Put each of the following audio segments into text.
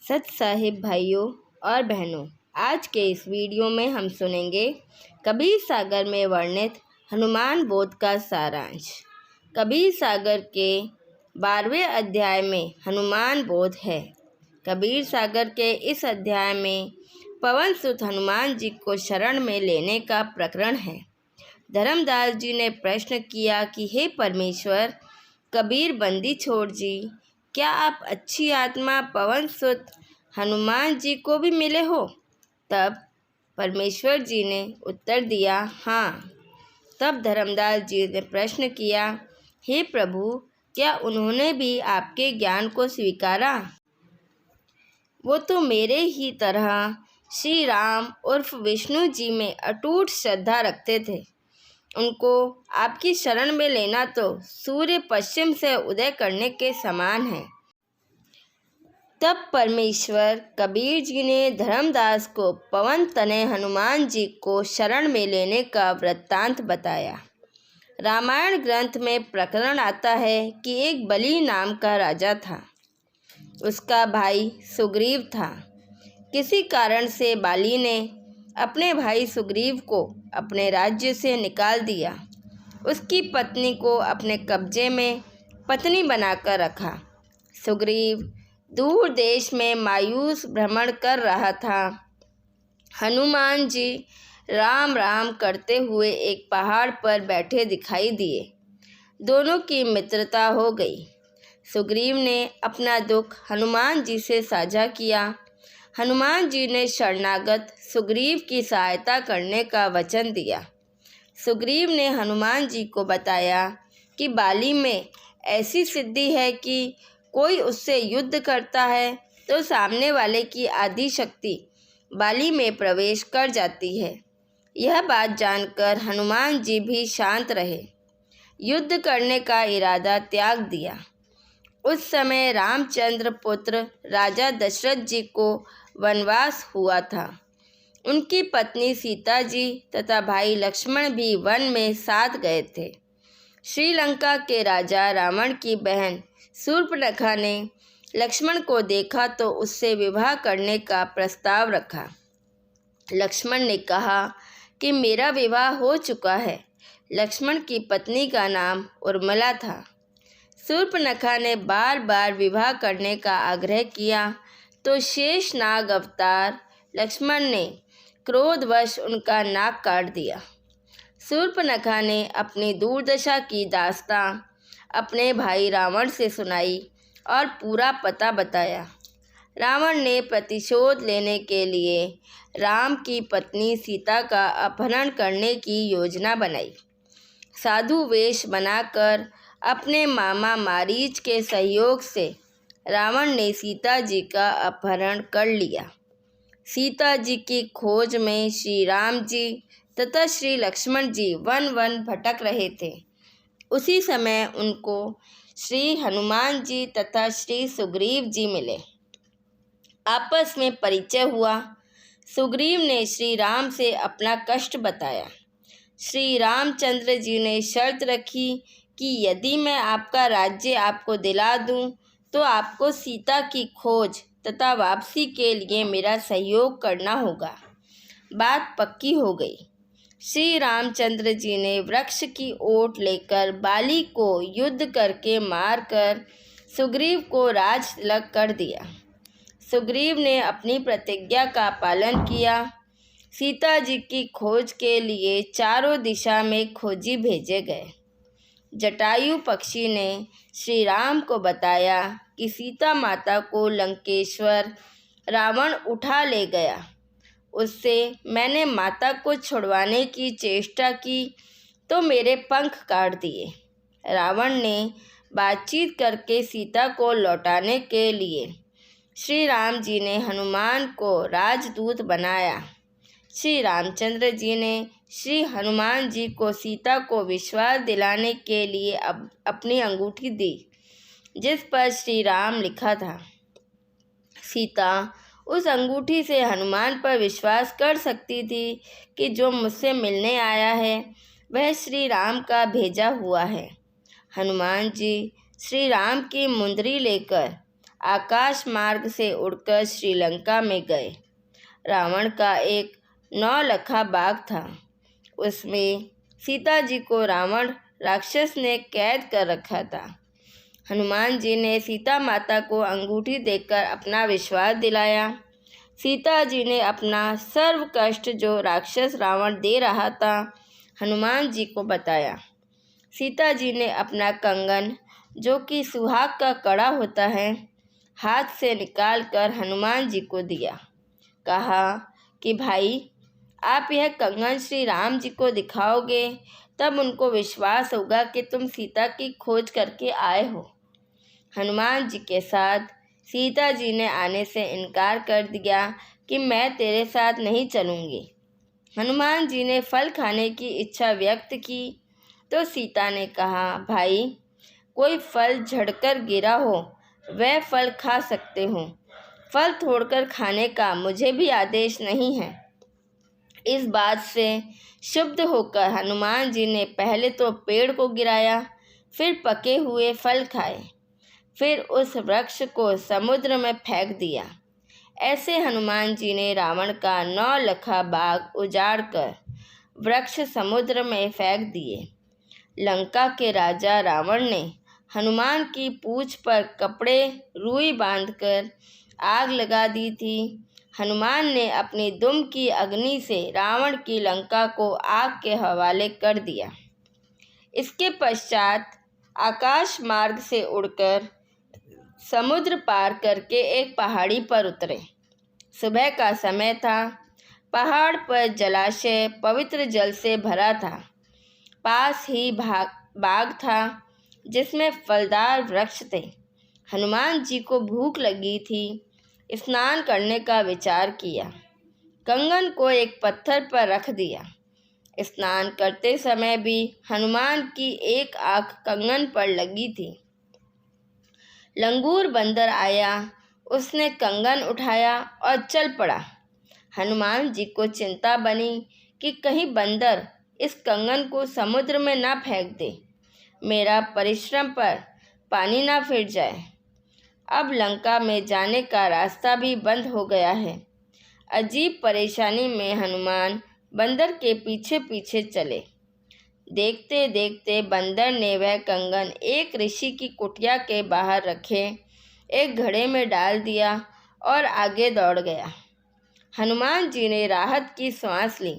सत साहिब भाइयों और बहनों, आज के इस वीडियो में हम सुनेंगे कबीर सागर में वर्णित हनुमान बोध का सारांश। कबीर सागर के 12वें अध्याय में हनुमान बोध है। कबीर सागर के इस अध्याय में पवन सुत हनुमान जी को शरण में लेने का प्रकरण है। धर्मदास जी ने प्रश्न किया कि हे परमेश्वर कबीर बंदी छोड़ जी, क्या आप अच्छी आत्मा पवन सुत हनुमान जी को भी मिले हो? तब परमेश्वर जी ने उत्तर दिया, हाँ। तब धर्मदास जी ने प्रश्न किया, हे प्रभु, क्या उन्होंने भी आपके ज्ञान को स्वीकारा? वो तो मेरे ही तरह श्री राम उर्फ विष्णु जी में अटूट श्रद्धा रखते थे। उनको आपकी शरण में लेना तो सूर्य पश्चिम से उदय करने के समान है। तब परमेश्वर कबीर जी ने धर्मदास को पवन तनय हनुमान जी को शरण में लेने का वृत्तांत बताया। रामायण ग्रंथ में प्रकरण आता है कि एक बलि नाम का राजा था। उसका भाई सुग्रीव था। किसी कारण से बाली ने अपने भाई सुग्रीव को अपने राज्य से निकाल दिया। उसकी पत्नी को अपने कब्जे में पत्नी बनाकर रखा। सुग्रीव दूर देश में मायूस भ्रमण कर रहा था। हनुमान जी राम राम करते हुए एक पहाड़ पर बैठे दिखाई दिए। दोनों की मित्रता हो गई। सुग्रीव ने अपना दुख हनुमान जी से साझा किया। हनुमान जी ने शरणागत सुग्रीव की सहायता करने का वचन दिया। सुग्रीव ने हनुमान जी को बताया कि बाली में ऐसी सिद्धि है कि कोई उससे युद्ध करता है तो सामने वाले की आदि शक्ति बाली में प्रवेश कर जाती है। यह बात जानकर हनुमान जी भी शांत रहे, युद्ध करने का इरादा त्याग दिया। उस समय रामचंद्र पुत्र राजा दशरथ जी को वनवास हुआ था। उनकी पत्नी सीता जी तथा भाई लक्ष्मण भी वन में साथ गए थे। श्रीलंका के राजा रावण की बहन शूर्पणखा ने लक्ष्मण को देखा तो उससे विवाह करने का प्रस्ताव रखा। लक्ष्मण ने कहा कि मेरा विवाह हो चुका है। लक्ष्मण की पत्नी का नाम उर्मिला था। शूर्पणखा ने बार बार विवाह करने का आग्रह किया तो शेषनाग अवतार लक्ष्मण ने क्रोधवश उनका नाक काट दिया। शूर्पणखा ने अपनी दुर्दशा की दास्तां अपने भाई रावण से सुनाई और पूरा पता बताया। रावण ने प्रतिशोध लेने के लिए राम की पत्नी सीता का अपहरण करने की योजना बनाई। साधु वेश बनाकर अपने मामा मारीच के सहयोग से रावण ने सीता जी का अपहरण कर लिया। सीता जी की खोज में श्री राम जी तथा श्री लक्ष्मण जी वन वन भटक रहे थे। उसी समय उनको श्री हनुमान जी तथा श्री सुग्रीव जी मिले। आपस में परिचय हुआ। सुग्रीव ने श्री राम से अपना कष्ट बताया। श्री रामचंद्र जी ने शर्त रखी कि यदि मैं आपका राज्य आपको दिला दूं तो आपको सीता की खोज तथा वापसी के लिए मेरा सहयोग करना होगा। बात पक्की हो गई। श्री रामचंद्र जी ने वृक्ष की ओट लेकर बाली को युद्ध करके मारकर सुग्रीव को राज तिलक कर दिया। सुग्रीव ने अपनी प्रतिज्ञा का पालन किया। सीता जी की खोज के लिए चारों दिशा में खोजी भेजे गए। जटायु पक्षी ने श्री राम को बताया कि सीता माता को लंकेश्वर रावण उठा ले गया। उससे मैंने माता को छुड़वाने की चेष्टा की तो मेरे पंख काट दिए। रावण ने बातचीत करके सीता को लौटाने के लिए श्री राम जी ने हनुमान को राजदूत बनाया। श्री रामचंद्र जी ने श्री हनुमान जी को सीता को विश्वास दिलाने के लिए अपनी अंगूठी दी, जिस पर श्री राम लिखा था। सीता उस अंगूठी से हनुमान पर विश्वास कर सकती थी कि जो मुझसे मिलने आया है वह श्री राम का भेजा हुआ है। हनुमान जी श्री राम की मुंदरी लेकर आकाश मार्ग से उड़कर श्रीलंका में गए। रावण का एक 9 लखा बाग था। उसमें सीता जी को रावण राक्षस ने कैद कर रखा था। हनुमान जी ने सीता माता को अंगूठी देकर अपना विश्वास दिलाया। सीता जी ने अपना सर्व कष्ट जो राक्षस रावण दे रहा था हनुमान जी को बताया। सीता जी ने अपना कंगन, जो कि सुहाग का कड़ा होता है, हाथ से निकाल कर हनुमान जी को दिया। कहा कि भाई, आप यह कंगन श्री राम जी को दिखाओगे तब उनको विश्वास होगा कि तुम सीता की खोज करके आए हो। हनुमान जी के साथ सीता जी ने आने से इनकार कर दिया कि मैं तेरे साथ नहीं चलूँगी। हनुमान जी ने फल खाने की इच्छा व्यक्त की तो सीता ने कहा, भाई, कोई फल झड़कर गिरा हो वह फल खा सकते हो, फल तोड़कर खाने का मुझे भी आदेश नहीं है। इस बात से क्षुब्ध होकर हनुमान जी ने पहले तो पेड़ को गिराया, फिर पके हुए फल खाए, फिर उस वृक्ष को समुद्र में फेंक दिया। ऐसे हनुमान जी ने रावण का 9 लखा बाग उजाड़ कर वृक्ष समुद्र में फेंक दिए। लंका के राजा रावण ने हनुमान की पूंछ पर कपड़े रुई बांधकर आग लगा दी थी। हनुमान ने अपनी दुम की अग्नि से रावण की लंका को आग के हवाले कर दिया। इसके पश्चात आकाश मार्ग से उड़कर समुद्र पार करके एक पहाड़ी पर उतरे। सुबह का समय था। पहाड़ पर जलाशय पवित्र जल से भरा था। पास ही बाग था जिसमें फलदार वृक्ष थे। हनुमान जी को भूख लगी थी। स्नान करने का विचार किया। कंगन को एक पत्थर पर रख दिया। स्नान करते समय भी हनुमान की एक आँख कंगन पर लगी थी। लंगूर बंदर आया, उसने कंगन उठाया और चल पड़ा। हनुमान जी को चिंता बनी कि कहीं बंदर इस कंगन को समुद्र में ना फेंक दे, मेरा परिश्रम पर पानी ना फिर जाए। अब लंका में जाने का रास्ता भी बंद हो गया है। अजीब परेशानी में हनुमान बंदर के पीछे पीछे चले। देखते देखते बंदर ने वह कंगन एक ऋषि की कुटिया के बाहर रखे एक घड़े में डाल दिया और आगे दौड़ गया। हनुमान जी ने राहत की सांस ली।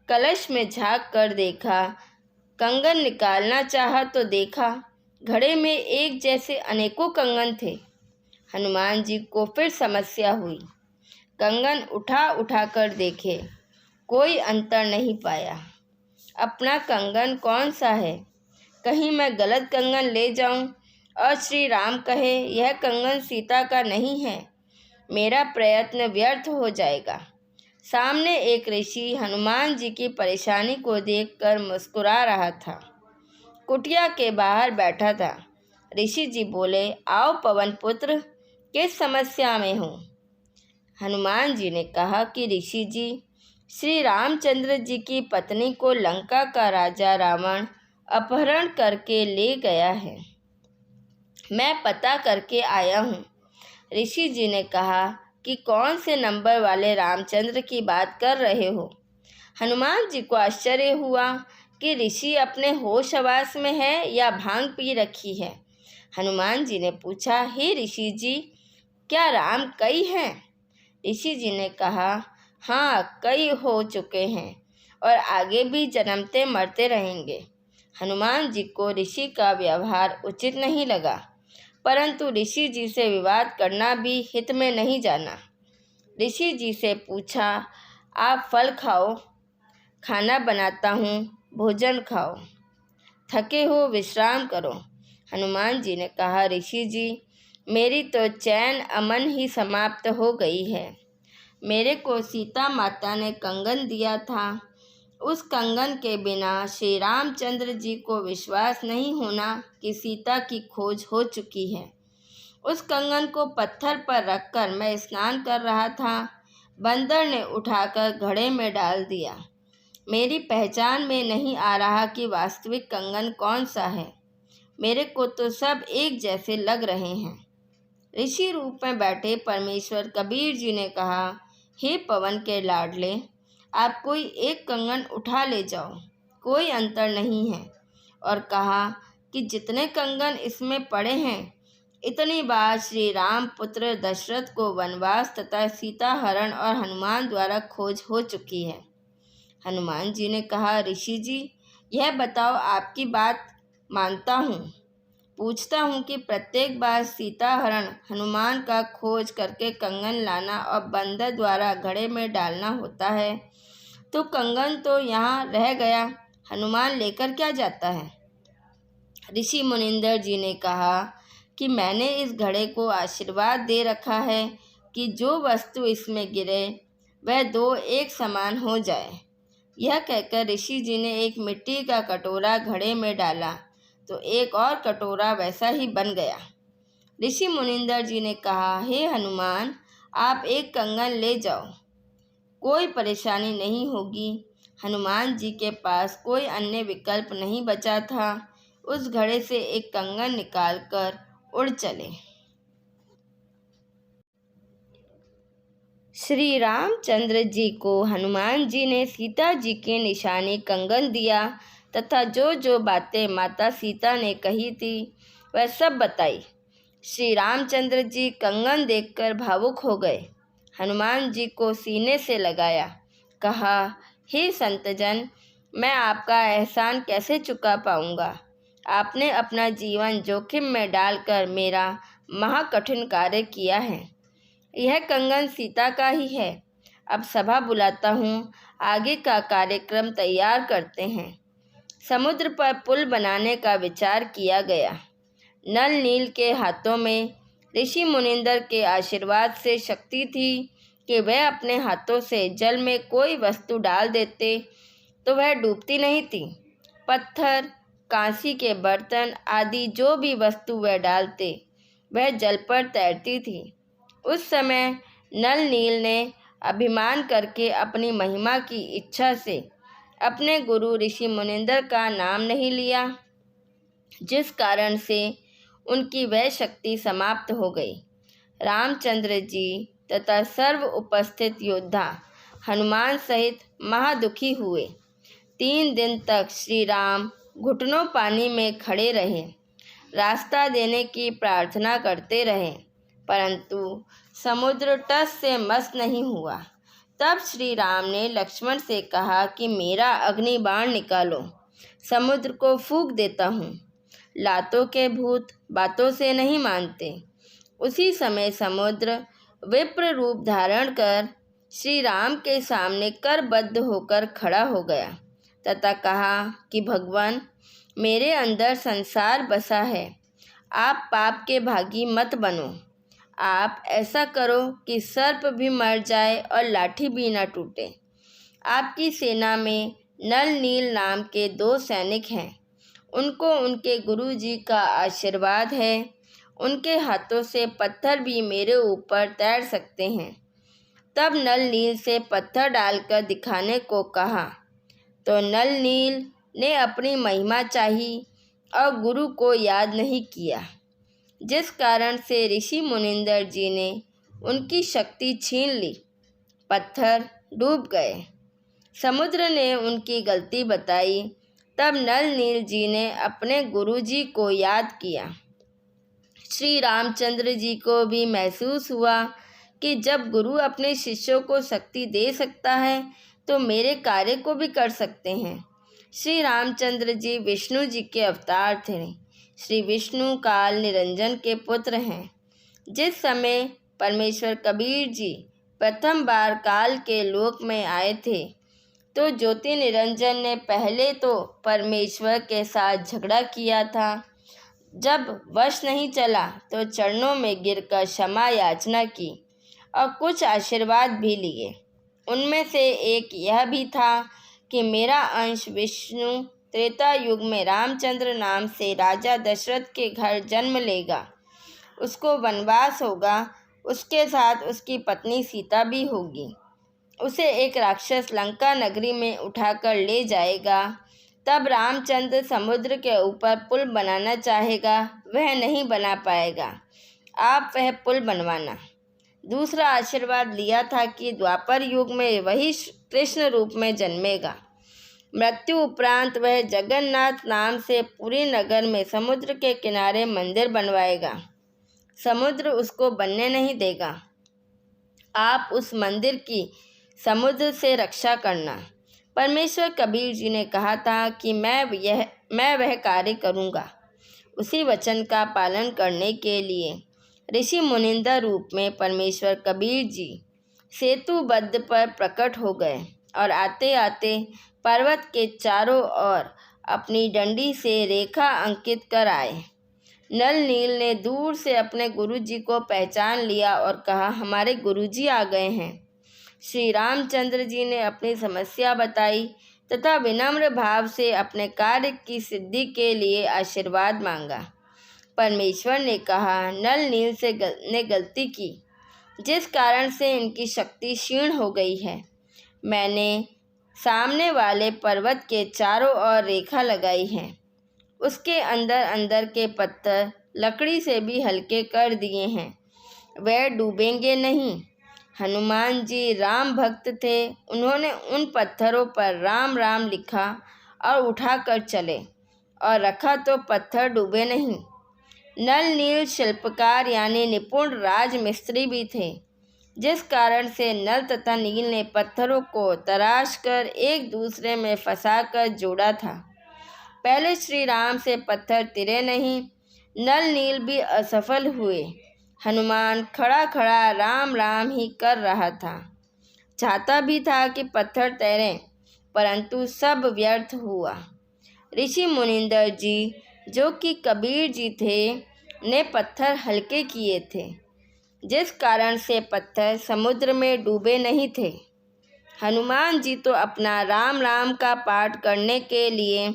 कलश में झांक कर देखा, कंगन निकालना चाहा तो देखा घड़े में एक जैसे अनेकों कंगन थे। हनुमान जी को फिर समस्या हुई। कंगन उठा उठा कर देखे, कोई अंतर नहीं पाया। अपना कंगन कौन सा है, कहीं मैं गलत कंगन ले जाऊं और श्री राम कहे यह कंगन सीता का नहीं है, मेरा प्रयत्न व्यर्थ हो जाएगा। सामने एक ऋषि हनुमान जी की परेशानी को देखकर मुस्कुरा रहा था। कुटिया के बाहर बैठा था। ऋषि जी बोले, आओ पवन पुत्र, किस समस्या में हो? हनुमान जी ने कहा कि ऋषि जी, श्री रामचंद्र जी की पत्नी को लंका का राजा रावण अपहरण करके ले गया है। मैं पता करके आया हूँ। ऋषि जी ने कहा कि कौन से नंबर वाले रामचंद्र की बात कर रहे हो? हनुमान जी को आश्चर्य हुआ कि ऋषि अपने होश हवास में है या भांग पी रखी है। हनुमान जी ने पूछा, हे ऋषि जी, क्या राम कई हैं? ऋषि जी ने कहा, हाँ, कई हो चुके हैं और आगे भी जन्मते मरते रहेंगे। हनुमान जी को ऋषि का व्यवहार उचित नहीं लगा, परंतु ऋषि जी से विवाद करना भी हित में नहीं जाना। ऋषि जी से पूछा, आप फल खाओ, खाना बनाता हूँ, भोजन खाओ, थके हो विश्राम करो। हनुमान जी ने कहा, ऋषि जी, मेरी तो चैन अमन ही समाप्त हो गई है। मेरे को सीता माता ने कंगन दिया था। उस कंगन के बिना श्री रामचंद्र जी को विश्वास नहीं होना कि सीता की खोज हो चुकी है। उस कंगन को पत्थर पर रखकर मैं स्नान कर रहा था। बंदर ने उठाकर घड़े में डाल दिया। मेरी पहचान में नहीं आ रहा कि वास्तविक कंगन कौन सा है। मेरे को तो सब एक जैसे लग रहे हैं। ऋषि रूप में बैठे परमेश्वर कबीर जी ने कहा, हे पवन के लाडले, आप कोई एक कंगन उठा ले जाओ, कोई अंतर नहीं है। और कहा कि जितने कंगन इसमें पड़े हैं, इतनी बार श्री राम पुत्र दशरथ को वनवास तथा सीता हरण और हनुमान द्वारा खोज हो चुकी है। हनुमान जी ने कहा, ऋषि जी, यह बताओ, आपकी बात मानता हूँ, पूछता हूँ कि प्रत्येक बार सीता हरण हनुमान का खोज करके कंगन लाना और बंदर द्वारा घड़े में डालना होता है, तो कंगन तो यहाँ रह गया, हनुमान लेकर क्या जाता है? ऋषि मुनिंदर जी ने कहा कि मैंने इस घड़े को आशीर्वाद दे रखा है कि जो वस्तु इसमें गिरे वह दो एक समान हो जाए। यह कहकर ऋषि जी ने एक मिट्टी का कटोरा घड़े में डाला तो एक और कटोरा वैसा ही बन गया। ऋषि मुनिंदर जी ने कहा, हे हनुमान, आप एक कंगन ले जाओ, कोई परेशानी नहीं होगी। हनुमान जी के पास कोई अन्य विकल्प नहीं बचा था, उस घड़े से एक कंगन निकालकर उड़ चले। श्री रामचंद्र जी को हनुमान जी ने सीता जी के निशानी कंगन दिया तथा जो जो बातें माता सीता ने कही थी वह सब बताई। श्री रामचंद्र जी कंगन देखकर भावुक हो गए। हनुमान जी को सीने से लगाया, कहा, हे संतजन, मैं आपका एहसान कैसे चुका पाऊंगा? आपने अपना जीवन जोखिम में डालकर मेरा महाकठिन कार्य किया है। यह कंगन सीता का ही है। अब सभा बुलाता हूँ, आगे का कार्यक्रम तैयार करते हैं। समुद्र पर पुल बनाने का विचार किया गया। नल नील के हाथों में ऋषि मुनिंदर के आशीर्वाद से शक्ति थी कि वह अपने हाथों से जल में कोई वस्तु डाल देते तो वह डूबती नहीं थी। पत्थर, कांसी के बर्तन आदि जो भी वस्तु वह डालते वह जल पर तैरती थी। उस समय नल नील ने अभिमान करके अपनी महिमा की इच्छा से अपने गुरु ऋषि मुनिंदर का नाम नहीं लिया, जिस कारण से उनकी वह शक्ति समाप्त हो गई। रामचंद्र जी तथा सर्व उपस्थित योद्धा हनुमान सहित महादुखी हुए। 3 दिन तक श्री राम घुटनों पानी में खड़े रहे, रास्ता देने की प्रार्थना करते रहे, परंतु समुद्र टस से मस नहीं हुआ। तब श्री राम ने लक्ष्मण से कहा कि मेरा अग्नि बाण निकालो, समुद्र को फूंक देता हूँ। लातों के भूत बातों से नहीं मानते। उसी समय समुद्र विप्र रूप धारण कर श्री राम के सामने करबद्ध होकर खड़ा हो गया तथा कहा कि भगवान, मेरे अंदर संसार बसा है, आप पाप के भागी मत बनो। आप ऐसा करो कि सर्प भी मर जाए और लाठी भी न टूटे। आपकी सेना में नल नील नाम के 2 सैनिक हैं, उनको उनके गुरु जी का आशीर्वाद है। उनके हाथों से पत्थर भी मेरे ऊपर तैर सकते हैं। तब नल नील से पत्थर डालकर दिखाने को कहा तो नल नील ने अपनी महिमा चाही और गुरु को याद नहीं किया, जिस कारण से ऋषि मुनिंदर जी ने उनकी शक्ति छीन ली। पत्थर डूब गए। समुद्र ने उनकी गलती बताई। तब नल नील जी ने अपने गुरु जी को याद किया। श्री रामचंद्र जी को भी महसूस हुआ कि जब गुरु अपने शिष्यों को शक्ति दे सकता है तो मेरे कार्य को भी कर सकते हैं। श्री रामचंद्र जी विष्णु जी के अवतार थे। श्री विष्णु काल निरंजन के पुत्र हैं। जिस समय परमेश्वर कबीर जी प्रथम बार काल के लोक में आए थे तो ज्योति निरंजन ने पहले तो परमेश्वर के साथ झगड़ा किया था। जब वश नहीं चला तो चरणों में गिरकर क्षमा याचना की और कुछ आशीर्वाद भी लिए। उनमें से एक यह भी था कि मेरा अंश विष्णु त्रेता युग में रामचंद्र नाम से राजा दशरथ के घर जन्म लेगा। उसको वनवास होगा, उसके साथ उसकी पत्नी सीता भी होगी। उसे एक राक्षस लंका नगरी में उठाकर ले जाएगा। तब रामचंद्र समुद्र के ऊपर पुल बनाना चाहेगा, वह नहीं बना पाएगा। आप वह पुल बनवाना। दूसरा आशीर्वाद लिया था कि द्वापर युग में वही कृष्ण रूप में जन्मेगा। मृत्यु उपरांत वह जगन्नाथ नाम से पूरी नगर में समुद्र के किनारे मंदिर बनवाएगा। समुद्र उसको बनने नहीं देगा। आप उस मंदिर की समुद्र से रक्षा करना। परमेश्वर कबीर जी ने कहा था कि मैं वह कार्य करूँगा। उसी वचन का पालन करने के लिए ऋषि मुनिंदर रूप में परमेश्वर कबीर जी सेतुबद्ध पर प्रकट हो गए और आते आते पर्वत के चारों ओर अपनी डंडी से रेखा अंकित कर आए। नल नील ने दूर से अपने गुरुजी को पहचान लिया और कहा, हमारे गुरुजी आ गए हैं। श्री रामचंद्र जी ने अपनी समस्या बताई तथा विनम्र भाव से अपने कार्य की सिद्धि के लिए आशीर्वाद मांगा। परमेश्वर ने कहा, नल नील ने गलती की, जिस कारण से इनकी शक्ति क्षीण हो गई है। मैंने सामने वाले पर्वत के चारों ओर रेखा लगाई है। उसके अंदर अंदर के पत्थर लकड़ी से भी हल्के कर दिए हैं। वे डूबेंगे नहीं। हनुमान जी राम भक्त थे। उन्होंने उन पत्थरों पर राम राम लिखा और उठा कर चले और रखा तो पत्थर डूबे नहीं। नल नील शिल्पकार यानी निपुण राजमिस्त्री भी थे, जिस कारण से नल तथा नील ने पत्थरों को तराश कर एक दूसरे में फंसाकर जोड़ा था। पहले श्री राम से पत्थर तिरे नहीं। नल नील भी असफल हुए। हनुमान खड़ा खड़ा राम राम ही कर रहा था। चाहता भी था कि पत्थर तैरें, परंतु सब व्यर्थ हुआ। ऋषि मुनिंदर जी, जो कि कबीर जी थे, ने पत्थर हल्के किए थे, जिस कारण से पत्थर समुद्र में डूबे नहीं थे। हनुमान जी तो अपना राम राम का पाठ करने के लिए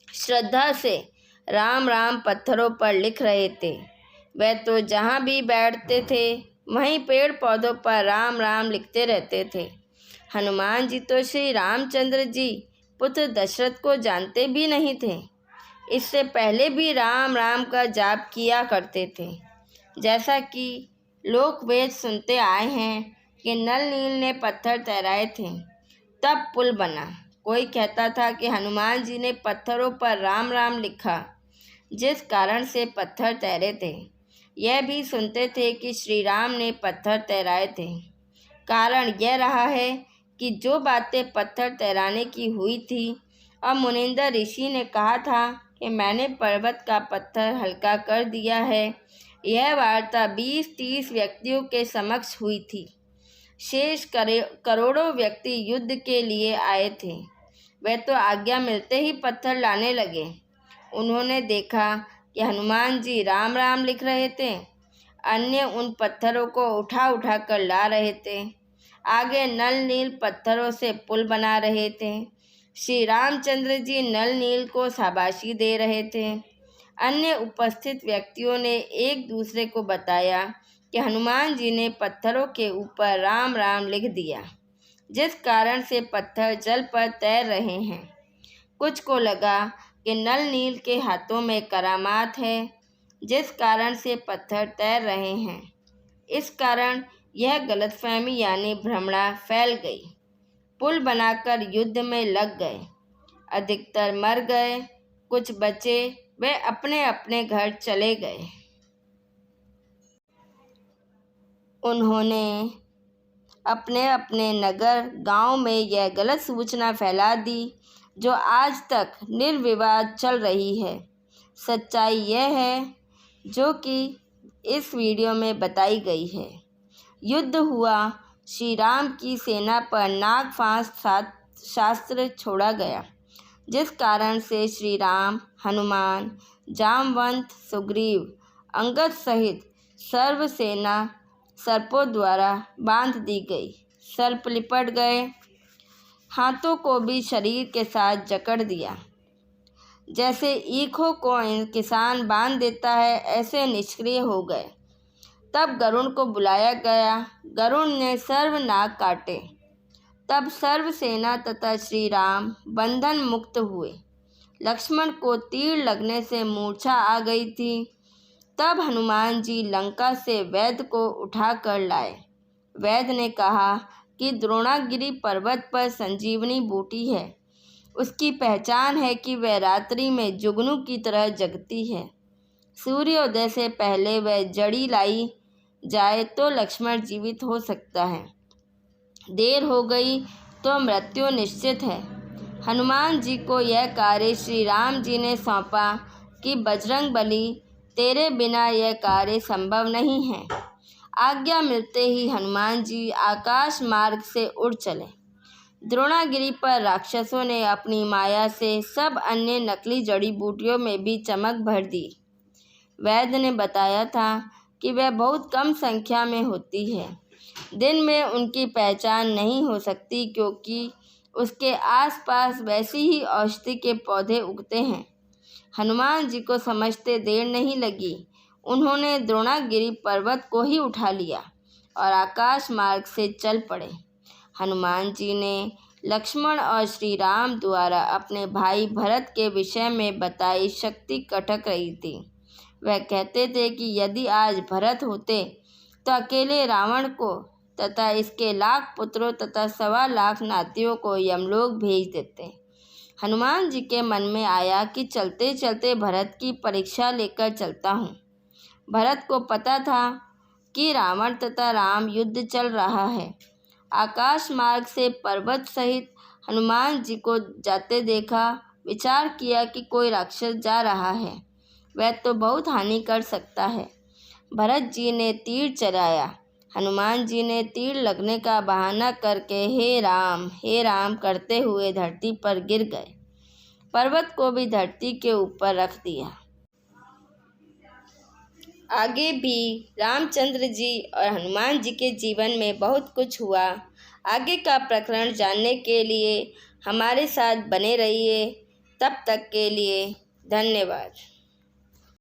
श्रद्धा से राम राम पत्थरों पर लिख रहे थे। वह तो जहाँ भी बैठते थे वहीं पेड़ पौधों पर राम राम लिखते रहते थे। हनुमान जी तो श्री रामचंद्र जी पुत्र दशरथ को जानते भी नहीं थे। इससे पहले भी राम राम का जाप किया करते थे। जैसा कि लोक वेद सुनते आए हैं कि नल नील ने पत्थर तैराए थे, तब पुल बना। कोई कहता था कि हनुमान जी ने पत्थरों पर राम राम लिखा, जिस कारण से पत्थर तैरे थे। यह भी सुनते थे कि श्री राम ने पत्थर तैराए थे। कारण यह रहा है कि जो बातें पत्थर तैराने की हुई थी और मुनिंदर ऋषि ने कहा था कि मैंने पर्वत का पत्थर हल्का कर दिया है, यह वार्ता 20-30 व्यक्तियों के समक्ष हुई थी। शेष करोड़ों व्यक्ति युद्ध के लिए आए थे। वे तो आज्ञा मिलते ही पत्थर लाने लगे। उन्होंने देखा कि हनुमान जी राम राम लिख रहे थे। अन्य उन पत्थरों को उठा उठा कर ला रहे थे। आगे नल नील पत्थरों से पुल बना रहे थे। श्री रामचंद्र जी नल नील को शाबाशी दे रहे थे। अन्य उपस्थित व्यक्तियों ने एक दूसरे को बताया कि हनुमान जी ने पत्थरों के ऊपर राम राम लिख दिया, जिस कारण से पत्थर जल पर तैर रहे हैं। कुछ को लगा कि नल नील के हाथों में करामात है, जिस कारण से पत्थर तैर रहे हैं। इस कारण यह गलतफहमी यानी भ्रमणा फैल गई। पुल बनाकर युद्ध में लग गए। अधिकतर मर गए, कुछ बचे, वे अपने अपने घर चले गए। उन्होंने अपने अपने नगर गांव में यह गलत सूचना फैला दी, जो आज तक निर्विवाद चल रही है। सच्चाई यह है जो कि इस वीडियो में बताई गई है। युद्ध हुआ। श्री राम की सेना पर नागफांस शास्त्र छोड़ा गया, जिस कारण से श्री राम, हनुमान, जामवंत, सुग्रीव, अंगद सहित सर्व सेना सर्पों द्वारा बांध दी गई। सर्प लिपट गए। हाथों को भी शरीर के साथ जकड़ दिया। जैसे ईखों को किसान बांध देता है, ऐसे निष्क्रिय हो गए। तब गरुड़ को बुलाया गया। गरुड़ ने सर्व नाग काटे। तब सर्व सेना तथा श्री राम बंधन मुक्त हुए। लक्ष्मण को तीर लगने से मूर्छा आ गई थी। तब हनुमान जी लंका से वैद्य को उठा कर लाए। वैद्य ने कहा कि द्रोणागिरी पर्वत पर संजीवनी बूटी है। उसकी पहचान है कि वह रात्रि में जुगनू की तरह जगती है। सूर्योदय से पहले वह जड़ी लाई जाए तो लक्ष्मण जीवित हो सकता है, देर हो गई तो मृत्यु निश्चित है। हनुमान जी को यह कार्य श्री राम जी ने सौंपा कि बजरंगबली, तेरे बिना यह कार्य संभव नहीं है। आज्ञा मिलते ही हनुमान जी आकाश मार्ग से उड़ चले। द्रोणागिरी पर राक्षसों ने अपनी माया से सब अन्य नकली जड़ी बूटियों में भी चमक भर दी। वैद्य ने बताया था कि वह बहुत कम संख्या में होती है। दिन में उनकी पहचान नहीं हो सकती क्योंकि उसके आसपास वैसी ही औषधि के पौधे उगते हैं। हनुमान जी को समझते देर नहीं लगी। उन्होंने द्रोणागिरी पर्वत को ही उठा लिया और आकाश मार्ग से चल पड़े। हनुमान जी ने लक्ष्मण और श्री राम द्वारा अपने भाई भरत के विषय में बताई शक्ति कटक रही थी। वह कहते थे कि यदि आज भरत होते तो अकेले रावण को तथा इसके लाख पुत्रों तथा 1.25 लाख नातियों को यमलोक भेज देते। हनुमान जी के मन में आया कि चलते चलते भरत की परीक्षा लेकर चलता हूँ। भरत को पता था कि रावण तथा राम युद्ध चल रहा है। आकाश मार्ग से पर्वत सहित हनुमान जी को जाते देखा। विचार किया कि कोई राक्षस जा रहा है, वह तो बहुत हानि कर सकता है। भरत जी ने तीर चलाया। हनुमान जी ने तीर लगने का बहाना करके हे राम करते हुए धरती पर गिर गए। पर्वत को भी धरती के ऊपर रख दिया। आगे भी रामचंद्र जी और हनुमान जी के जीवन में बहुत कुछ हुआ। आगे का प्रकरण जानने के लिए हमारे साथ बने रहिए। तब तक के लिए धन्यवाद।